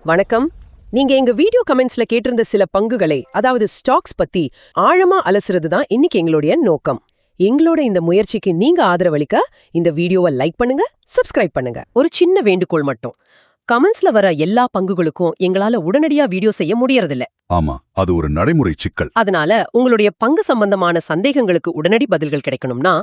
வணக்கம். நீங்க எங்க வீடியோ கமெண்ட்ஸ்ல கேட்டிருந்த சில பங்குகளை, அதாவது ஸ்டாக்ஸ் பத்தி ஆழமா அலசுறது தான் இன்னைக்கு எங்களுடைய நோக்கம். எங்களோட இந்த முயற்சிக்கு நீங்க ஆதரவளிக்க இந்த வீடியோவை லைக் பண்ணுங்க, சப்ஸ்கிரைப் பண்ணுங்க. ஒரு சின்ன வேண்டுகோள் மட்டும். கமெண்ட்ஸ்ல வர எல்லா பங்குகளுக்கும் எங்களால உடனடியா வீடியோ செய்ய முடியறதில்ல. ஆமா, அது ஒரு நடைமுறை சிக்கல். அதனால உங்களுடைய பங்கு சம்பந்தமான சந்தேகங்களுக்கு உடனடி பதில்கள் கிடைக்கணும்னா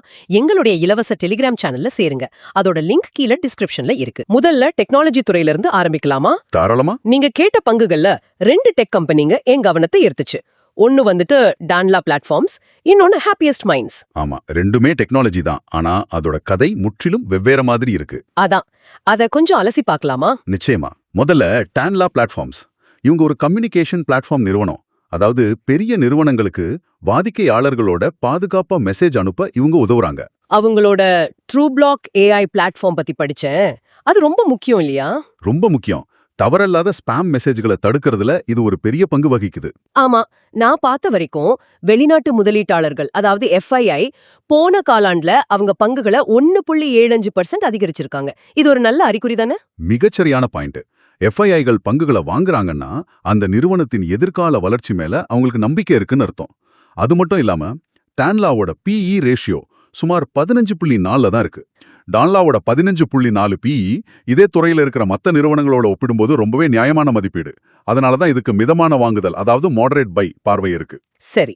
எங்களுடைய இலவச டெலிகிராம் சேனல்ல சேருங்க. அதோட லிங்க் கீழே டிஸ்கிரிப்ஷன்ல இருக்கு. முதல்ல டெக்னாலஜி துறையில இருந்து ஆரம்பிக்கலாமா? தாராளமா. நீங்க கேட்ட பங்குகள்ல 2 டெக் கம்பெனிங்க என் கவனத்தை ஈர்த்துச்சு. ஒன்னு வந்துட்டு டான்லா பிளாட்ஃபார்ம்ஸ், இன்னொன்னு ஹாப்பியஸ்ட் மைண்ட்ஸ். ஆமா, ரெண்டுமே டெக்னாலஜி தான். ஆனா அதோட கதை முற்றிலும் வெவ்வேறு மாதிரி இருக்கு. அதான், அத கொஞ்சம் அலசி பார்க்கலாமா? நிச்சயமா. முதல்ல டான்லா பிளாட்ஃபார்ம்ஸ். இவங்க ஒரு கம்யூனிகேஷன் பிளாட்ஃபார்ம் நிறுவனம். அதாவது பெரிய நிறுவனங்களுக்கு வாடிக்கையாளர்களோட பாதுகாப்பா மெசேஜ் அனுப்ப இவங்க உதவுறாங்க. அவங்களோட ட்ரூ பிளாக் ஏஐ பிளாட்ஃபார்ம் பத்தி படிச்சேன். அது ரொம்ப முக்கியம் இல்லையா? ரொம்ப முக்கியம். தவறல்லாத ஸ்பாம் மெசேஜ்களை தடுக்கிறதுல இது ஒரு பெரிய பங்கு வகிக்குது. ஆமா, நான் பார்த்த வரைக்கும் வெளிநாட்டு முதலீட்டாளர்கள், அதாவது எஃப்ஐஐ, போன காலாண்டுல அவங்க பங்குகளை 1.75% அதிகரிச்சிருக்காங்க. இது ஒரு நல்ல அறிகுறி தானே? மிகச்சரியான பாயிண்ட். எஃப்ஐஐகள் பங்குகளை வாங்குறாங்கன்னா அந்த நிறுவனத்தின் எதிர்கால வளர்ச்சி மேல அவங்களுக்கு நம்பிக்கை இருக்குன்னு அர்த்தம். அது மட்டும் இல்லாம டான்லாவோட பிஇ ரேஷியோ சுமார் 15.4 தான் இருக்கு. டான்லாவோட 15.4 பிஇ இதே துறையில இருக்கிற மத்த நிறுவனங்களோட ஒப்பிடும்போது ரொம்பவே நியாயமான மதிப்பீடு. அதனாலதான் இதுக்கு மிதமான வாங்குதல், அதாவது மாடரேட் பை பார்வை இருக்கு. சரி.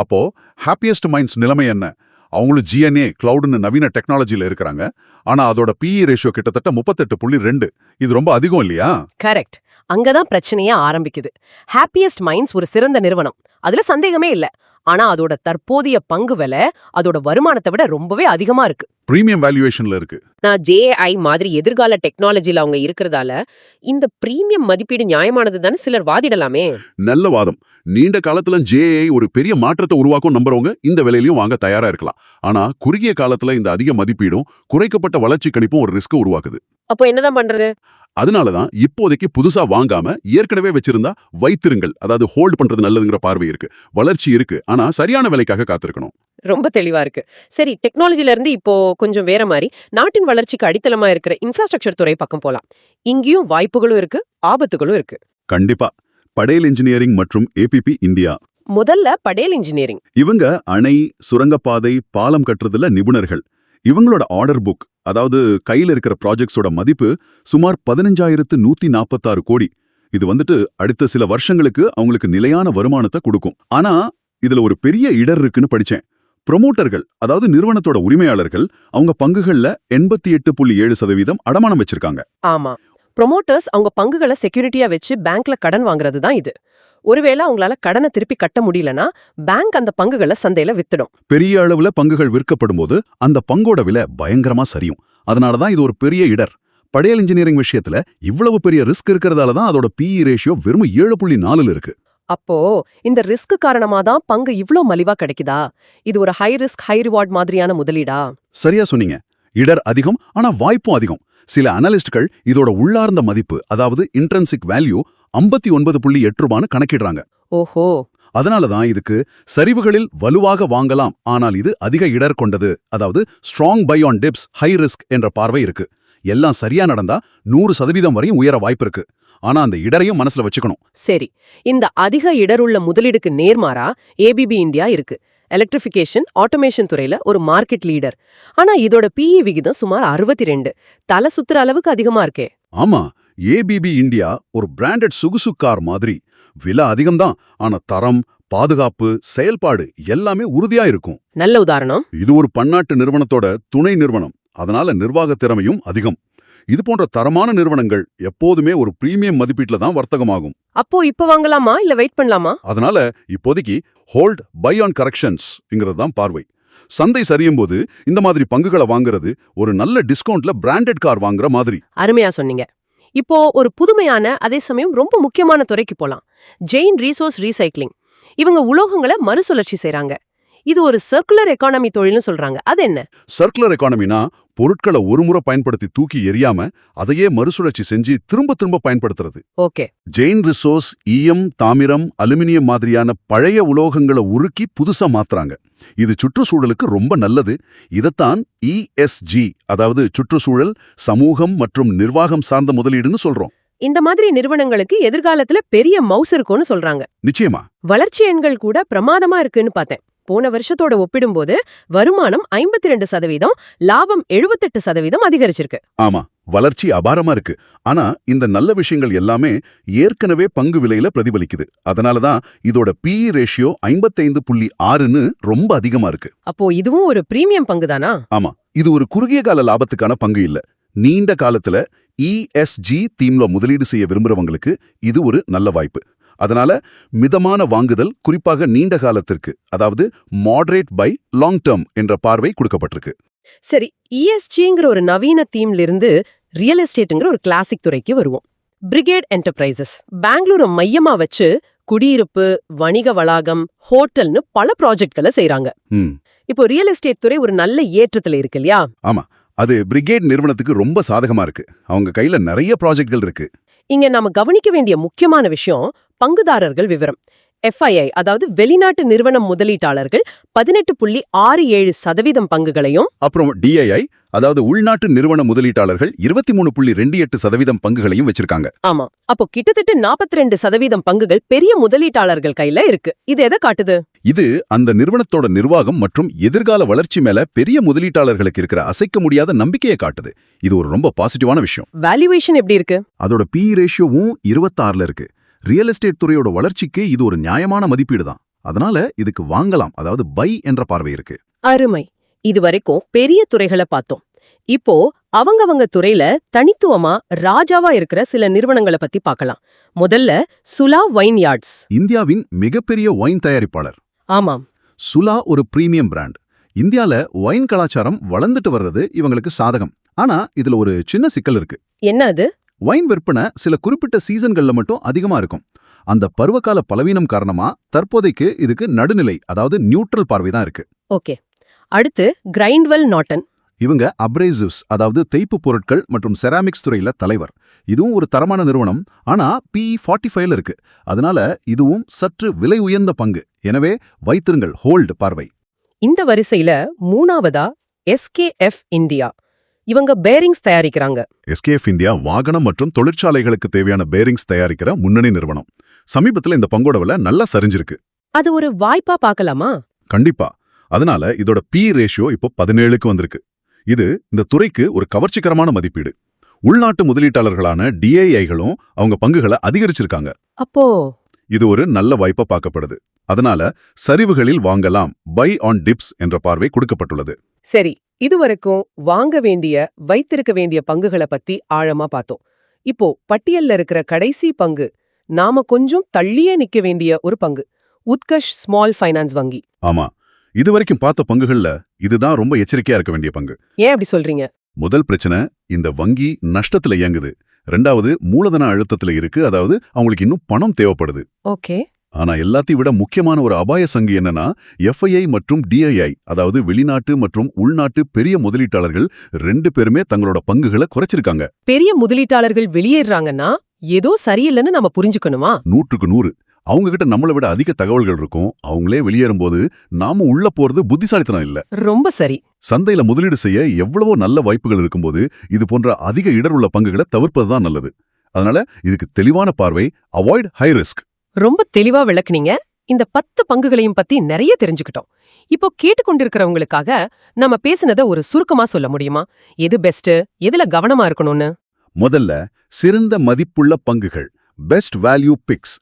அப்போ ஹாப்பியஸ்ட் மைண்ட்ஸ் நிலைமை என்ன? அவங்களும் ஜிஎன்ஏ கிளவுட்னு நவீன டெக்னாலஜில இருக்கிறாங்க. ஆனா அதோட பிஇ ரேஷியோ கிட்டத்தட்ட 38.2. இது ரொம்ப அதிகம் இல்லையா? கரெக்ட். அங்கதான் பிரச்சனையே ஆரம்பிக்குது. ஹாப்பியஸ்ட் மைண்ட்ஸ் ஒரு சிறந்த நிறுவனம், அதுல சந்தேகமே இல்ல. ஆனா அதோட தற்போதைய பங்கு விலை அதோட வருமானத்தை விட ரொம்பவே அதிகமா இருக்கு. பிரீமியம் வேல்யூவேஷன்ல இருக்கு. நான் ஜேஐ மாதிரி எதிர்கால டெக்னாலஜில அவங்க இருக்கிறதால இந்த பிரீமியம் மதிப்பீடு நியாயமானது தானே சிலர் வாதிடலாமே. நல்ல வாதம். நீண்ட காலத்துல ஜேஐ ஒரு பெரிய மாற்றத்தை உருவாக்கும் நம்புறவங்க இந்த விலையிலயும் வாங்க தயாரா இருக்கலாம். ஆனா குறுகிய காலத்துல இந்த அதிக மதிப்பீடும் குறைக்கப்பட்ட வளர்ச்சி கணிப்பும் ஒரு ரிஸ்க் உருவாக்குது. அப்போ என்னதான் பண்றது? அதனாலதான் இப்போதைக்கு புதுசா வாங்காம ஏற்கனவே வச்சிருந்தா வைத்திருங்கள், அதாவது ஹோல்ட் பண்றது நல்லதுங்கிற பார்வை இருக்கு. வளர்ச்சி இருக்கு, ஆனா சரியான விலைக்காக காத்திருக்கணும். ரொம்ப தெளிவா இருக்கு. சரி, டெக்னாலஜில இருந்து இப்போ கொஞ்சம் வேற மாதிரி நாட்டின் வளர்ச்சிக்கு அடித்தளமா இருக்கிற இன்ஃப்ராஸ்ட்ரக்சர் துறை பக்கம் போலாம். இங்கேயும் வாய்ப்புகளும் இருக்கு, ஆபத்துகளும் இருக்கு. கண்டிப்பா. படேல் இன்ஜினியரிங் மற்றும் ஏபிபி இந்தியா. முதல்ல படேல் இன்ஜினியரிங். இவங்க அணை, சுரங்கப்பாதை, பாலம் கட்டுறதுல நிபுணர்கள். இவங்களோட ஆர்டர் புக், அதாவது கையில இருக்கிற ப்ராஜெக்ட்ஸோட மதிப்பு சுமார் 15,146 கோடி. இது வந்துட்டு அடுத்த சில வருஷங்களுக்கு அவங்களுக்கு நிலையான வருமானத்தை கொடுக்கும். ஆனா இதுல ஒரு பெரிய இடர் இருக்குன்னு படிச்சேன். ப்ரொமோட்டர்கள், அதாவது நிறுவனத்தோட உரிமையாளர்கள், அவங்க பங்குகள்ல 88.7% அடமானம் வச்சிருக்காங்க. ஆமா, ப்ரொமோட்டர்ஸ் அவங்க பங்குகளை செக்யூரிட்டியா வச்சு பேங்க்ல கடன் வாங்குறது தான் இது. ஒருவேளை அவங்களால கடனை திருப்பி கட்ட முடியலனா பேங்க் அந்த பங்குகளை சந்தையில வித்துடும். பெரிய அளவுல பங்குகள் விற்கப்படும் போது அந்த பங்கோட விலை பயங்கரமா சரியும். அதனாலதான் இது ஒரு பெரிய இடர். படேல் இன்ஜினியரிங் விஷயத்துல இவ்வளவு பெரிய ரிஸ்க் இருக்கிறதால தான் அதோட பிஇ ரேஷியோ வெறும் 7.4 இருக்கு. அப்போ இந்த ரிஸ்க் காரணமா தான் பங்கு இவ்ளோ மலிவா கிடைக்குதா? இது ஒரு ஹை ரிஸ்க் ஹை ரிவார்ட் மாதிரியான முதலீடா? சரியா சொன்னீங்க. இடர் அதிகம், ஆனா வாய்ப்பும் அதிகம். சில அனலிஸ்ட்கள் இதோட உள்ளார்ந்த மதிப்பு, அதாவது இன்ட்ரின்சிக் வேல்யூ 59.8 ரூபான்னு கணக்கிடுறாங்க. ஓஹோ. அதனாலதான் இதுக்கு சரிவுகளில் வலுவாக வாங்கலாம், ஆனால் இது அதிக இடர் கொண்டது, அதாவது strong buy on dips high risk என்ற பார்வை இருக்கு. எல்லாம் சரியா நடந்தா 100% வரையும் உயர வாய்ப்பு இருக்கு. ஆனா அந்த இடரையும் மனசுல வச்சுக்கணும். சரி, இந்த அதிக இடருள்ள முதலீடுக்கு நேர்மாறா ஏபிபி இந்தியா இருக்கு. எலக்ட்ரிஃபிகேஷன், ஆட்டோமேஷன் துறையில ஒரு மார்க்கெட் லீடர். ஆனா இதோட பிஇ விகிதம் சுமார் 62. தலை சுத்துற அளவுக்கு அதிகமா இருக்கே. ஆமா, ஏபிபி இந்தியா ஒரு பிராண்டட் சொகுசு கார் மாதிரி. விலை அதிகம்தான், ஆனா தரம், பாதுகாப்பு, செயல்பாடு எல்லாமே உறுதியா இருக்கும். நல்ல உதாரணம். இது ஒரு பன்னாட்டு நிறுவனத்தோட துணை நிறுவனம், அதனால நிர்வாக திறமையும் அதிகம். இது போன்ற தரமான நிறுவனங்கள் எப்போதுமே ஒரு பிரீமியம் மதிப்பீட்டுல தான் வர்த்தகமாகும். அப்போ இப்ப வாங்கலாமா இல்ல வெயிட் பண்ணலாமா? அதனால இப்போதைக்கு ஹோல்ட் பை ஆன் கரெக்ஷன்ஸ்ங்கிறது தான் பார்வை. சந்தை சரியும் போது இந்த மாதிரி பங்குகளை வாங்குறது ஒரு நல்ல டிஸ்கவுண்ட்ல பிராண்டட் கார் வாங்குற மாதிரி. அருமையா சொன்னீங்க. இப்போ ஒரு புதுமையான அதே சமயம் ரொம்ப முக்கியமான துறைக்கு போலாம். Jain resource recycling. இவங்க உலோகங்களை மறுசுழற்சி செய்றாங்க. இது ஒரு சர்க்குலர் எக்கானமி தொழில்னு சொல்றாங்க. அது என்ன? சர்க்குலர் எக்கானமினா பொருட்களை ஒரு முறை பயன்படுத்தி தூக்கி எரியாம அதையே மறுசுழற்சி செஞ்சு திரும்ப திரும்ப பயன்படுத்துறது. ஓகே. ஜெயின் ரிசோர்ஸ் ஈயம், தாமிரம், அலுமினியம் மாதிரியான பழைய உலோகங்களை உருக்கி புதுசா மாத்துறாங்க. இது சுற்றுச்சூழலுக்கு ரொம்ப நல்லது. இதத்தான் இஎஸ்ஜி, அதாவது சுற்றுச்சூழல், சமூகம் மற்றும் நிர்வாகம் சார்ந்த முதலீடுன்னு சொல்றோம். இந்த மாதிரி நிறுவனங்களுக்கு எதிர்காலத்துல பெரிய மவுஸ் இருக்கும்னு சொல்றாங்க. நிச்சயமா. வளர்ச்சி எண்கள் கூட பிரமாதமா இருக்குன்னு பார்த்தேன். போன வருஷத்தோட ஒப்பிடும்போது வருமானம் 52%, லாபம் 78% அதிகரிச்சிருக்கு. ஆமா, வளர்ச்சி அபாரமா இருக்கு. ஆனா இந்த நல்ல விஷயங்கள் எல்லாமே ஏற்கனவே பங்கு விலையில பிரதிபலிக்குது. அதனாலதான் இதோட PE ரேஷியோ 55.6ன்னு ரொம்ப அதிகமா இருக்கு. அப்போ இதுவும் ஒரு பிரீமியம் பங்குதானா? ஆமா, இது ஒரு குறுகிய கால லாபத்துக்கான பங்கு இல்ல. நீண்ட காலத்துல ESG தீம்ல முதலீடு செய்ய விரும்புறவங்களுக்கு இது ஒரு நல்ல வாய்ப்பு. அதனால மிதமான வாங்குதல், குறிப்பாக நீண்ட காலத்திற்கு, அதாவது மாடரேட் பை லாங் டேர்ம் என்ற பார்வை கொடுக்கப்பட்டிருக்கு. சரி, ESGங்கிற ஒரு நவீன தீம்ல இருந்து ரியல் எஸ்டேட்ங்கிற ஒரு கிளாசிக் துறைக்கு வருவோம். பிரிகேட் என்டர்பிரைசஸ் பெங்களூரை மையமா வச்சு குடியிருப்பு, வணிக வளாகம், ஹோட்டல்னு பல ப்ராஜெக்ட்களை செய்றாங்க. இப்போ ரியல் எஸ்டேட் துறை ஒரு நல்ல ஏற்றத்துல இருக்கு இல்லையா? ஆமா, அது பிரிகேட் நிறுவனத்துக்கு ரொம்ப சாதகமா இருக்கு. அவங்க கையில நிறைய ப்ராஜெக்ட்கள் இருக்கு. இங்க நாம கவனிக்க வேண்டிய முக்கியமான விஷயம் பங்குதாரர்கள் விவரம். FII, அதாவது வெளிநாட்டு நிறுவன முதலீட்டாளர்கள் 18.67% பங்குகளையும், அப்புறம் DII, அதாவது உள்நாட்டு நிறுவன முதலீட்டாளர்கள் 23.28% பங்குகளையும் வச்சிருக்காங்க. ஆமா, அப்போ கிட்டத்தட்ட 42% பங்குகள் பெரிய முதலீட்டாளர்கள் கையில இருக்கு. இது எதை காட்டுது? இது அந்த நிறுவனத்தோட நிர்வாகம் மற்றும் எதிர்கால வளர்ச்சி மேல பெரிய முதலீட்டாளர்களுக்கு இருக்கிற அசைக்க முடியாத நம்பிக்கையை காட்டுது. இது ஒரு ரொம்ப பாசிட்டிவான விஷயம். வேல்யூவேஷன் எப்படி இருக்கு? அதோட PE ரேஷியோவும் 26ல இருக்கு. ரியல் எஸ்டேட் துறையோட வளர்ச்சிக்கு இது ஒரு நியாயமான மதிப்பீடு தான். அதனால இதுக்கு வாங்கலாம், அதாவது பை என்ற பார்வை இருக்கு. அருமை. இதுவரைக்கும் பெரிய துறைகளை பார்த்தோம். இப்போ அவங்கவங்க துறையில தனித்துவமா ராஜாவா இருக்கிற சில நிறுவனங்களை பத்தி பார்க்கலாம். முதல்ல சுலா வைன் யார்ட்ஸ். இந்தியாவின் மிகப்பெரிய ஒயின் தயாரிப்பாளர். ஆமாம், சுலா ஒரு பிரீமியம் பிராண்ட். இந்தியால ஒயின் கலாச்சாரம் வளர்ந்துட்டு வர்றது இவங்களுக்கு சாதகம். ஆனா இதுல ஒரு சின்ன சிக்கல் இருக்கு. என்ன அது? வைன் விற்பனை சில குறிப்பிட்ட சீசன்கள்ல மட்டும் அதிகமா இருக்கும். அந்த பருவகால பலவீனம் காரணமா தற்போதைக்கு இதுக்கு நடுநிலை, அதாவது நியூட்ரல் பார்வை தான் இருக்கு. ஓகே. அடுத்து கிரைண்ட்வெல் நாட்டன். இவங்க அப்ரேசிவ்ஸ், அதாவது தேய்ப்பு பொருட்கள் மற்றும் செராமிக்ஸ் துறையில தலைவர். இதுவும் ஒரு தரமான நிறுவனம். ஆனா PE 45ல இருக்கு. அதனால இதுவும் சற்று விலை உயர்ந்த பங்கு. எனவே வைத்திருங்கள், ஹோல்டு பார்வை. இந்த வரிசையில மூணாவதா SKF இந்தியா. இவங்க பேரிங்ஸ் தயாரிக்கிறாங்க. SKF இந்தியா வாகனம் மற்றும் தொழிற்சாலைகளுக்கு தேவையான பேரிங்ஸ் தயாரிக்கிற முன்னணி நிறுவனம். சமீபத்துல இந்த பங்கோட விலை நல்லா சரிஞ்சிருக்கு. அது ஒரு வாய்ப்பா பார்க்கலாமா? கண்டிப்பா. அதனால இதோட PE ரேஷியோ இப்போ 17க்கு வந்திருக்கு. இது இந்த துறைக்கு ஒரு கவர்ச்சிகரமான மதிப்பீடு. உள்நாட்டு முதலீட்டாளர்களான DIIகளும் அவங்க பங்குகளை அதிகரிச்சிருக்காங்க. அப்போ இது ஒரு நல்ல வாய்ப்பா பார்க்கப்படுது. அதனால சரிவுகளில் வாங்கலாம், பை ஆன் டிப்ஸ் என்ற பார்வை கொடுக்கப்பட்டுள்ளது. சரி, இதுவரைக்கும் வாங்க வேண்டிய, வைத்திருக்க வேண்டிய பங்குகளை பத்தி ஆழமா பார்த்தோம். இப்போ பட்டியல்ல இருக்கிற கடைசி பங்கு, நாம கொஞ்சம் தள்ளியே நிக்க வேண்டிய ஒரு பங்கு, உத்கர்ஷ் ஸ்மால் ஃபைனான்ஸ் வங்கி. ஆமா, இதுவரைக்கும் பார்த்த பங்குகள்ல இதுதான் ரொம்ப எச்சரிக்கையா இருக்க வேண்டிய பங்கு. ஏன் அப்படி சொல்றீங்க? முதல் பிரச்சனை, இந்த வங்கி நஷ்டத்துல இயங்குது. ரெண்டாவது, மூலதன அழுத்தத்துல இருக்கு, அதாவது அவங்களுக்கு இன்னும் பணம் தேவைப்படுது. ஓகே. ஆனா எல்லாத்தையும் விட முக்கியமான ஒரு அபாய சங்கு என்னன்னா, FII மற்றும் DII, அதாவது வெளிநாட்டு மற்றும் உள்நாட்டு பெரிய முதலீட்டாளர்கள் 2 பேருமே தங்களோட பங்குகளை குறைச்சிருக்காங்க. பெரிய முதலீட்டாளர்கள் வெளியேறாங்கன்னா ஏதோ சரியில்லைன்னு நம்ம புரிஞ்சுக்கணுமா? 100க்கு 100. அவங்க கிட்ட நம்மளை விட அதிக தகவல்கள் இருக்கும். அவங்களே வெளியேறும்போது நாம உள்ள போறது புத்திசாலித்தனம் இல்ல. ரொம்ப சரி. சந்தையில முதலீடு செய்ய எவ்வளவோ நல்ல வாய்ப்புகள் இருக்கும்போது இது போன்ற அதிக இடர் உள்ள பங்குகளை தவிர்ப்பதுதான் நல்லது. அதனால இதுக்கு தெளிவான பார்வை, அவாய்ட் ஹை ரிஸ்க். ரொம்ப தெளிவா விளக்குனீங்க. இந்த 10 பங்குகளையும் பத்தி நிறைய தெரிஞ்சுக்கிட்டோம். இப்போ கேட்டுக்கொண்டிருக்கிறவங்களுக்காக நம்ம பேசினத ஒரு சுருக்கமா சொல்ல முடியுமா? எது பெஸ்ட், எதுல கவனமா இருக்கணும்னு? முதல்ல, சிறந்த மதிப்புள்ள பங்குகள், best value picks,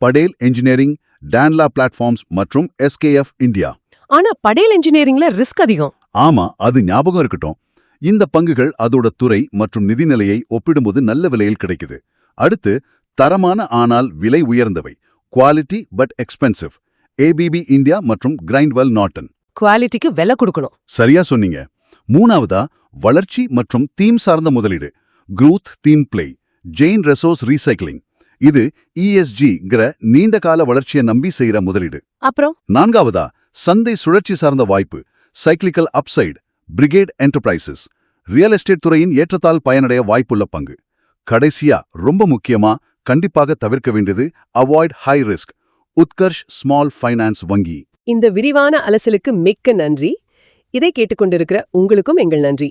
Patel Engineering, Tanla Platforms மற்றும் SKF இந்தியா. ஆனா படேல் என்ஜினியரிங்ல ரிஸ்க் அதிகம். ஆமா, அது ஞாபகம் இருக்கட்டும். இந்த பங்குகள் அதோட துறை மற்றும் நிதிநிலையை ஒப்பிடும்போது நல்ல விலையில் கிடைக்குது. அடுத்து, தரமான ஆனால் விலை உயர்ந்தவை, quality but expensive, ABB India மற்றும் கிரைண்ட்வெல் நாட்டன். குவாலிட்டிக்கு விலை கொடுக்கணும். சரியா சொன்னீங்க. மூணாவதா, வளர்ச்சி மற்றும் தீம் சார்ந்த முதலீடு, growth theme play, Jain Resource Recycling. இது ESG-ங்கிற நீண்ட கால வளர்ச்சியை நம்பி செய்யற முதலீடு. அப்புறம் நான்காவதா, சந்தை சுழற்சி சார்ந்த வாய்ப்பு, cyclical upside, brigade enterprises, real estate துறையின் ஏற்றத்தால் பயனடைய வாய்ப்புள்ள பங்கு. கடைசியா, ரொம்ப முக்கியமா, கண்டிப்பாக தவிர்க்க வேண்டியது avoid high risk, Utkarsh small finance வங்கி. இந்த விரிவான அலசலுக்கு மிக்க நன்றி. இதை கேட்டுக்கொண்டிருக்கிற உங்களுக்கும் எங்கள் நன்றி.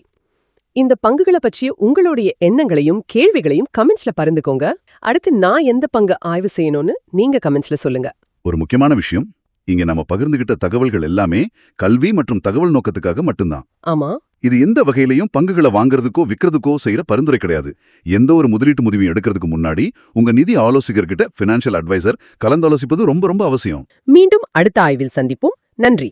இந்த பங்குகளை பற்றி உங்களுடைய எண்ணங்களையும் கேள்விகளையும் கமெண்ட்ஸ்ல பகிர்ந்துக்கோங்க. அடுத்து நான் எந்த பங்கு ஆய்வு செய்யணும்னு நீங்க கமெண்ட்ஸ்ல சொல்லுங்க. ஒரு முக்கியமான விஷயம், இங்க நம்ம பகிர்ந்துகிட்ட தகவல்கள் எல்லாமே கல்வி மற்றும் தகவல் நோக்கத்துக்காக மட்டும்தான். ஆமா, இது எந்த வகையிலையும் பங்குகளை வாங்குறதுக்கோ விக்கிறதுக்கோ செய்யற பரிந்துரை கிடையாது. எந்த ஒரு முதலீட்டு முடிவையும் எடுக்கிறதுக்கு முன்னாடி உங்க நிதி ஆலோசகர்கிட்ட ஃபினான்ஷியல் அட்வைசர் கலந்தாலோசிப்பது ரொம்ப ரொம்ப அவசியம். மீண்டும் அடுத்த ஆய்வில் சந்திப்போம். நன்றி.